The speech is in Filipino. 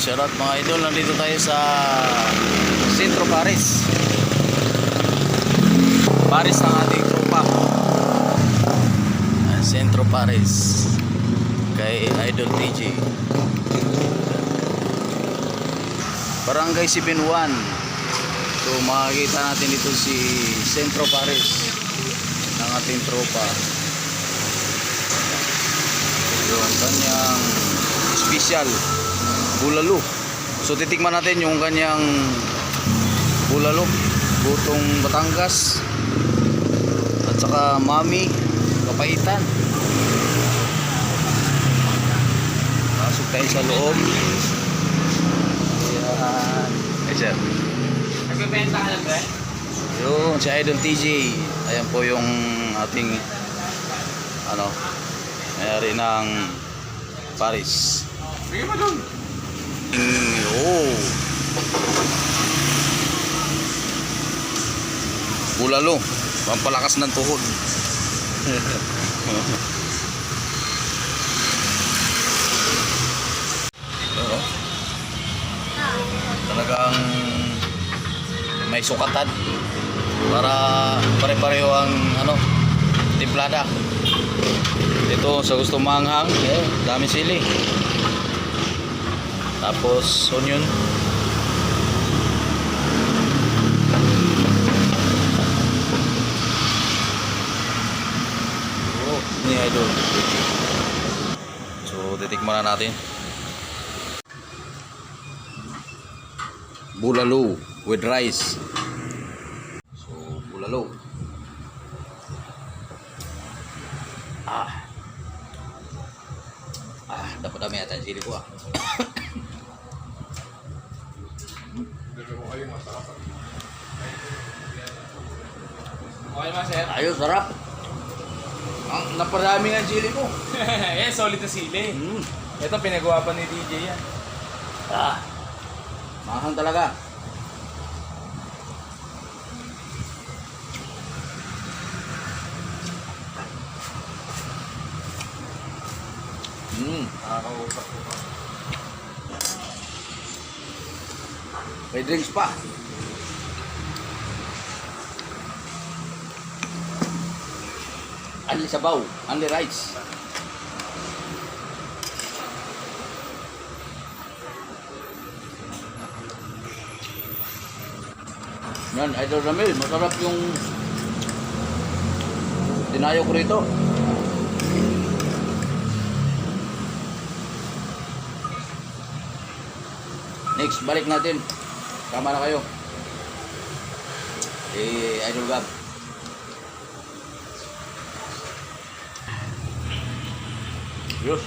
Shoutout mga idol, nandito tayo sa Centro Paris. Paris ng ating tropa. Centro Paris kay Idol TJ. Barangay 71. So makikita natin dito si Centro Paris ng ating tropa. Yung kanyang special bulalo. So titikman natin yung kanyang bulalo, butong Batangas at saka mami kapaitan. Pasok tayo sa loob. Ayan. Hey sir, Nagbebenta ka lang ba? yun si Idol TJ. Ayan po yung ating mayari ng Paris. Bigyan mo dun. Oh. Bulalo, pampalakas ng tuhod. Talagang may sukatan para pare-pareho ang timplada. Ito sa gusto manghang, dami sili. Tapos onion. Oh, ni idol. So titikman na natin. Bulalo with rice. So bulalo. Dapat dami yata yung sili ko . Okay ba, sir? Ayos, sarap. Ang naparami ng sili ko. Yan, solid na sili. Ito, pinagawa pa ni DJ yan. Mahang talaga. Nakakausap ko pa. May drinks pa. Only sabaw, only rice. Yan, Idol Ramil, masarap yung dinayo ko rito. Next, balik natin. Tama na kayo. Idol Gab. Yes.